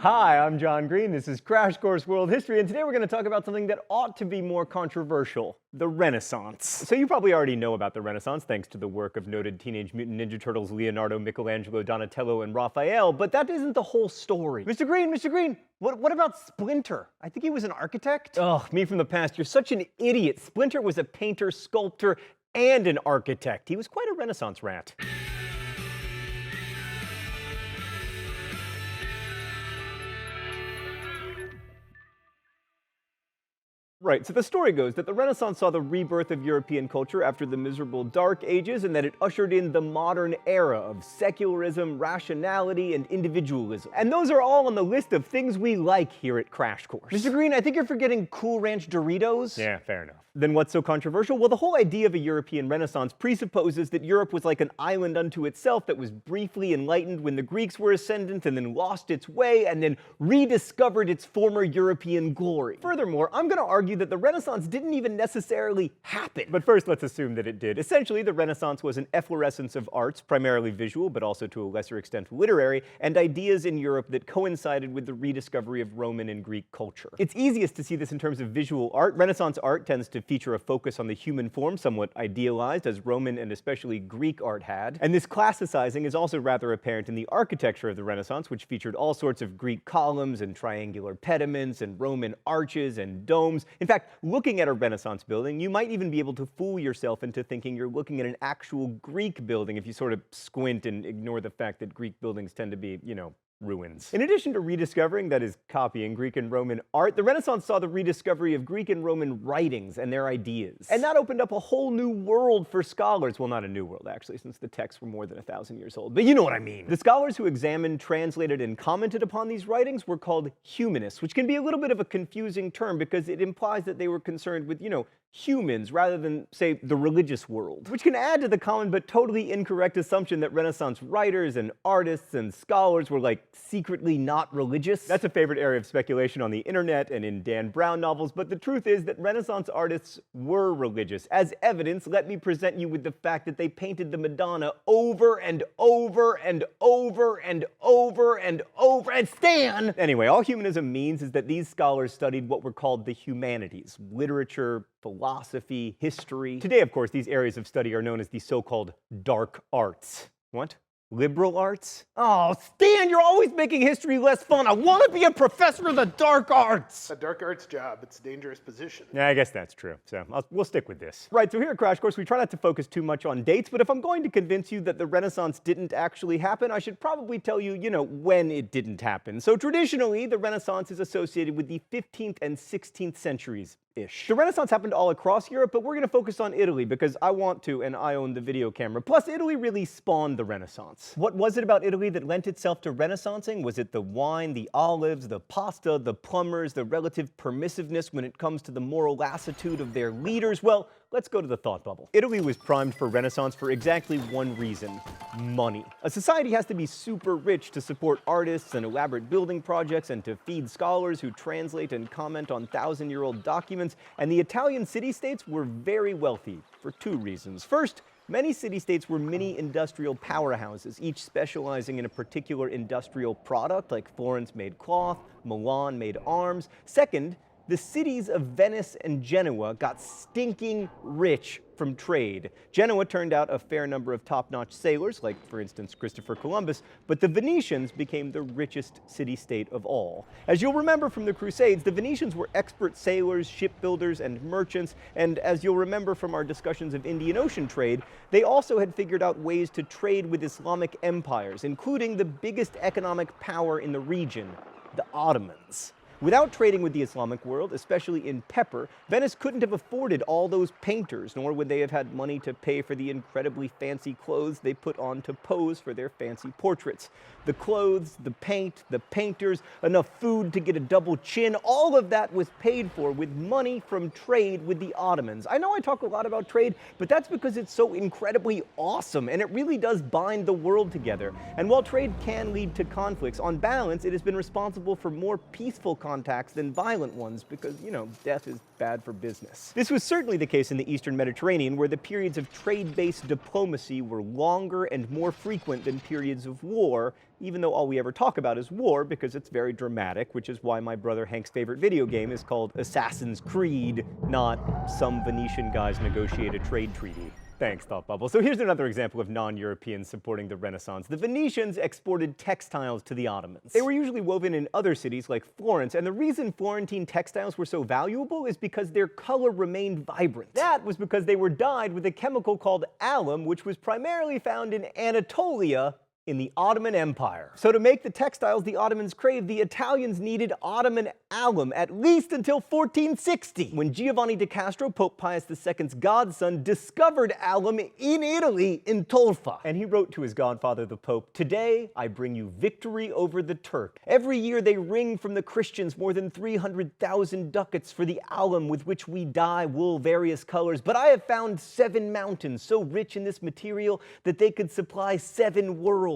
Hi, I'm John Green. This is Crash Course World History, and today we're going to talk about something that ought to be more controversial, the Renaissance. So you probably already know about the Renaissance thanks to the work of noted Teenage Mutant Ninja Turtles Leonardo, Michelangelo, Donatello, and Raphael, but that isn't the whole story. Mr. Green, what about Splinter? I think he was an architect? Ugh, me from the past, you're such an idiot. Splinter was a painter, sculptor, and an architect. He was quite a Renaissance rat. Right, so the story goes that the Renaissance saw the rebirth of European culture after the miserable Dark Ages, and that it ushered in the modern era of secularism, rationality, and individualism. And those are all on the list of things we like here at Crash Course. Mr. Green, I think you're forgetting Cool Ranch Doritos. Yeah, fair enough. Then what's so controversial? Well, the whole idea of a European Renaissance presupposes that Europe was like an island unto itself that was briefly enlightened when the Greeks were ascendant and then lost its way and then rediscovered its former European glory. Furthermore, I'm going to argue that the Renaissance didn't even necessarily happen. But first, let's assume that it did. Essentially, the Renaissance was an efflorescence of arts, primarily visual, but also to a lesser extent literary, and ideas in Europe that coincided with the rediscovery of Roman and Greek culture. It's easiest to see this in terms of visual art. Renaissance art tends to feature a focus on the human form, somewhat idealized, as Roman and especially Greek art had. And this classicizing is also rather apparent in the architecture of the Renaissance, which featured all sorts of Greek columns and triangular pediments and Roman arches and domes. In fact, looking at a Renaissance building, you might even be able to fool yourself into thinking you're looking at an actual Greek building if you sort of squint and ignore the fact that Greek buildings tend to be, ruins. In addition to rediscovering, that is, copying Greek and Roman art, the Renaissance saw the rediscovery of Greek and Roman writings and their ideas. And that opened up a whole new world for scholars. Well, not a new world, actually, since the texts were more than 1,000 years old, but you know what I mean. The scholars who examined, translated, and commented upon these writings were called humanists, which can be a little bit of a confusing term because it implies that they were concerned with, humans rather than, say, the religious world, which can add to the common but totally incorrect assumption that Renaissance writers and artists and scholars were, like, secretly not religious. That's a favorite area of speculation on the internet and in Dan Brown novels, but the truth is that Renaissance artists were religious. As evidence, let me present you with the fact that they painted the Madonna over and over and over and over and over and Stan! Anyway, all humanism means is that these scholars studied what were called the humanities: literature, philosophy, history. Today, of course, these areas of study are known as the so-called dark arts. What? Liberal arts? Oh, Stan, you're always making history less fun. I want to be a professor of the dark arts. A dark arts job. It's a dangerous position. Yeah, I guess that's true. So we'll stick with this. Right, so here at Crash Course, we try not to focus too much on dates, but if I'm going to convince you that the Renaissance didn't actually happen, I should probably tell you, when it didn't happen. So traditionally, the Renaissance is associated with the 15th and 16th centuries. The Renaissance happened all across Europe, but we're going to focus on Italy because I want to, and I own the video camera. Plus, Italy really spawned the Renaissance. What was it about Italy that lent itself to Renaissancing? Was it the wine, the olives, the pasta, the plumbers, the relative permissiveness when it comes to the moral lassitude of their leaders? Well, let's go to the thought bubble. Italy was primed for Renaissance for exactly one reason: money. A society has to be super rich to support artists and elaborate building projects and to feed scholars who translate and comment on thousand-year-old documents, and the Italian city-states were very wealthy for two reasons. First, many city-states were mini-industrial powerhouses, each specializing in a particular industrial product, like Florence made cloth, Milan made arms. Second, the cities of Venice and Genoa got stinking rich from trade. Genoa turned out a fair number of top-notch sailors, like, for instance, Christopher Columbus, but the Venetians became the richest city-state of all. As you'll remember from the Crusades, the Venetians were expert sailors, shipbuilders, and merchants, and as you'll remember from our discussions of Indian Ocean trade, they also had figured out ways to trade with Islamic empires, including the biggest economic power in the region, the Ottomans. Without trading with the Islamic world, especially in pepper, Venice couldn't have afforded all those painters, nor would they have had money to pay for the incredibly fancy clothes they put on to pose for their fancy portraits. The clothes, the paint, the painters, enough food to get a double chin, all of that was paid for with money from trade with the Ottomans. I know I talk a lot about trade, but that's because it's so incredibly awesome, and it really does bind the world together. And while trade can lead to conflicts, on balance, it has been responsible for more peaceful contacts than violent ones because, death is bad for business. This was certainly the case in the Eastern Mediterranean, where the periods of trade-based diplomacy were longer and more frequent than periods of war, even though all we ever talk about is war because it's very dramatic, which is why my brother Hank's favorite video game is called Assassin's Creed, not some Venetian guys negotiate a trade treaty. Thanks, Thought Bubble. So here's another example of non-Europeans supporting the Renaissance. The Venetians exported textiles to the Ottomans. They were usually woven in other cities like Florence, and the reason Florentine textiles were so valuable is because their color remained vibrant. That was because they were dyed with a chemical called alum, which was primarily found in Anatolia in the Ottoman Empire. So to make the textiles the Ottomans craved, the Italians needed Ottoman alum at least until 1460, when Giovanni di Castro, Pope Pius II's godson, discovered alum in Italy in Tolfa. And he wrote to his godfather, the Pope, "Today I bring you victory over the Turk. Every year they wring from the Christians more than 300,000 ducats for the alum with which we dye wool various colors, but I have found 7 mountains so rich in this material that they could supply 7 worlds.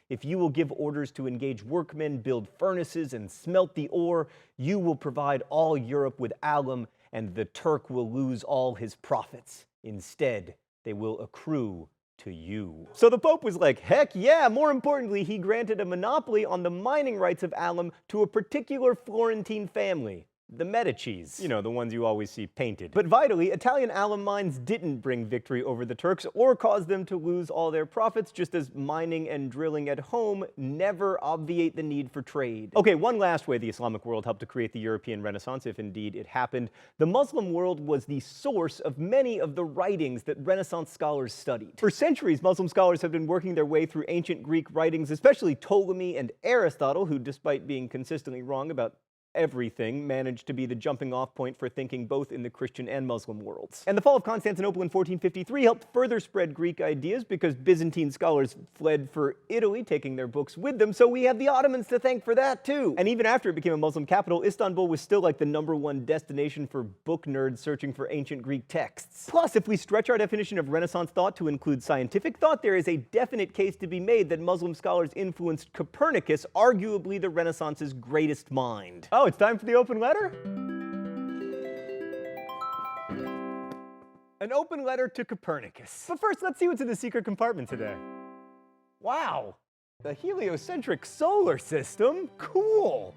If you will give orders to engage workmen, build furnaces, and smelt the ore, you will provide all Europe with alum, and the Turk will lose all his profits. Instead, they will accrue to you." So the Pope was like, heck yeah! More importantly, he granted a monopoly on the mining rights of alum to a particular Florentine family. The Medicis. You know, the ones you always see painted. But vitally, Italian alum mines didn't bring victory over the Turks or cause them to lose all their profits, just as mining and drilling at home never obviate the need for trade. Okay, one last way the Islamic world helped to create the European Renaissance, if indeed it happened. The Muslim world was the source of many of the writings that Renaissance scholars studied. For centuries, Muslim scholars have been working their way through ancient Greek writings, especially Ptolemy and Aristotle, who, despite being consistently wrong about everything, managed to be the jumping-off point for thinking both in the Christian and Muslim worlds. And the fall of Constantinople in 1453 helped further spread Greek ideas because Byzantine scholars fled for Italy, taking their books with them, so we have the Ottomans to thank for that too. And even after it became a Muslim capital, Istanbul was still like the #1 destination for book nerds searching for ancient Greek texts. Plus, if we stretch our definition of Renaissance thought to include scientific thought, there is a definite case to be made that Muslim scholars influenced Copernicus, arguably the Renaissance's greatest mind. Oh, it's time for the open letter? An open letter to Copernicus. But first, let's see what's in the secret compartment today. Wow, the heliocentric solar system? Cool.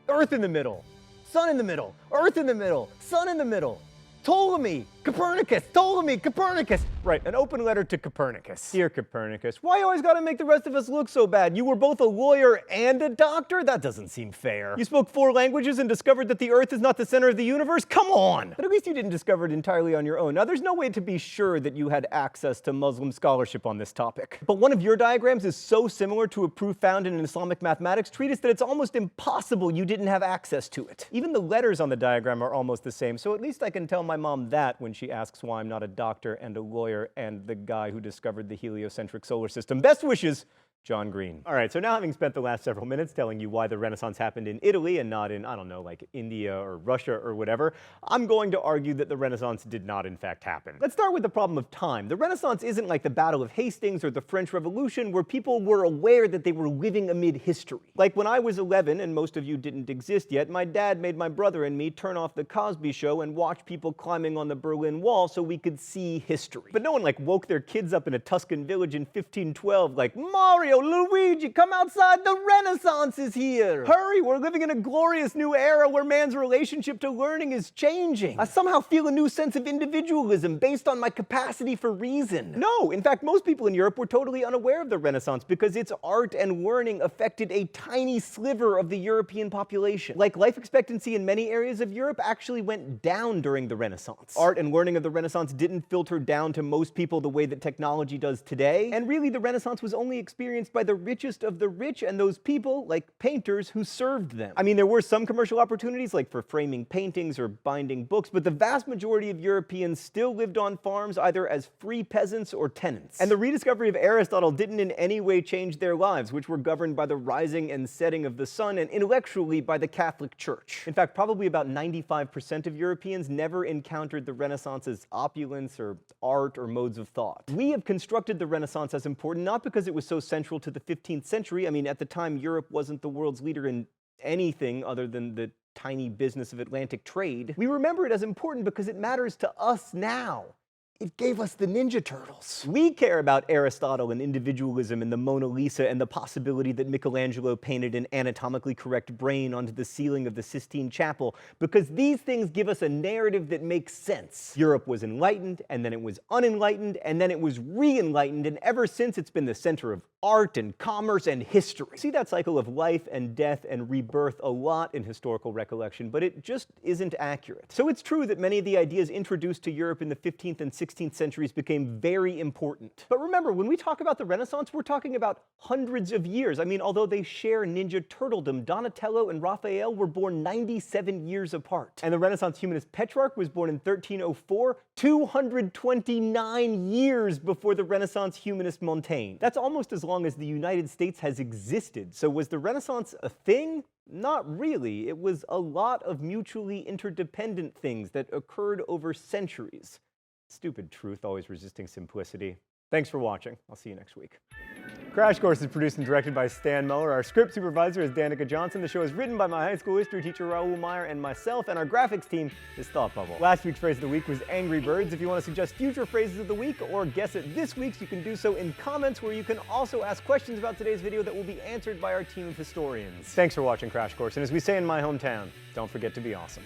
Earth in the middle, sun in the middle, Earth in the middle, sun in the middle. Ptolemy, Copernicus, Ptolemy, Copernicus. Right, an open letter to Copernicus. Dear Copernicus, why you always gotta make the rest of us look so bad? You were both a lawyer and a doctor? That doesn't seem fair. You spoke 4 languages and discovered that the Earth is not the center of the universe? Come on! But at least you didn't discover it entirely on your own. Now, there's no way to be sure that you had access to Muslim scholarship on this topic. But one of your diagrams is so similar to a proof found in an Islamic mathematics treatise that it's almost impossible you didn't have access to it. Even the letters on the diagram are almost the same, so at least I can tell my mom that when she asks why I'm not a doctor and a lawyer and the guy who discovered the heliocentric solar system. Best wishes, John Green. All right, so now having spent the last several minutes telling you why the Renaissance happened in Italy and not in, I don't know, like India or Russia or whatever, I'm going to argue that the Renaissance did not in fact happen. Let's start with the problem of time. The Renaissance isn't like the Battle of Hastings or the French Revolution, where people were aware that they were living amid history. Like when I was 11, and most of you didn't exist yet, my dad made my brother and me turn off the Cosby Show and watch people climbing on the Berlin Wall so we could see history. But no one like woke their kids up in a Tuscan village in 1512 like, Mario, Luigi, come outside, the Renaissance is here! Hurry, we're living in a glorious new era where man's relationship to learning is changing. I somehow feel a new sense of individualism based on my capacity for reason. No, in fact, most people in Europe were totally unaware of the Renaissance because its art and learning affected a tiny sliver of the European population. Like, life expectancy in many areas of Europe actually went down during the Renaissance. Art and learning of the Renaissance didn't filter down to most people the way that technology does today, and really the Renaissance was only experienced by the richest of the rich and those people, like painters, who served them. I mean, there were some commercial opportunities, like for framing paintings or binding books, but the vast majority of Europeans still lived on farms either as free peasants or tenants. And the rediscovery of Aristotle didn't in any way change their lives, which were governed by the rising and setting of the sun and intellectually by the Catholic Church. In fact, probably about 95% of Europeans never encountered the Renaissance's opulence or art or modes of thought. We have constructed the Renaissance as important not because it was so central to the 15th century. I mean, at the time, Europe wasn't the world's leader in anything other than the tiny business of Atlantic trade. We remember it as important because it matters to us now. It gave us the Ninja Turtles. We care about Aristotle and individualism and the Mona Lisa and the possibility that Michelangelo painted an anatomically correct brain onto the ceiling of the Sistine Chapel because these things give us a narrative that makes sense. Europe was enlightened, and then it was unenlightened, and then it was re-enlightened, and ever since it's been the center of art and commerce and history. We see that cycle of life and death and rebirth a lot in historical recollection, but it just isn't accurate. So it's true that many of the ideas introduced to Europe in the 15th and 16th centuries became very important. But remember, when we talk about the Renaissance, we're talking about hundreds of years. I mean, although they share Ninja Turtledom, Donatello and Raphael were born 97 years apart. And the Renaissance humanist Petrarch was born in 1304, 229 years before the Renaissance humanist Montaigne. That's almost as long as the United States has existed. So was the Renaissance a thing? Not really. It was a lot of mutually interdependent things that occurred over centuries. Stupid truth, always resisting simplicity. Thanks for watching. I'll see you next week. Crash Course is produced and directed by Stan Muller. Our script supervisor is Danica Johnson. The show is written by my high school history teacher Raoul Meyer and myself, and our graphics team is Thought Bubble. Last week's phrase of the week was Angry Birds. If you want to suggest future phrases of the week or guess at this week's, you can do so in comments, where you can also ask questions about today's video that will be answered by our team of historians. Thanks for watching Crash Course, and as we say in my hometown, don't forget to be awesome.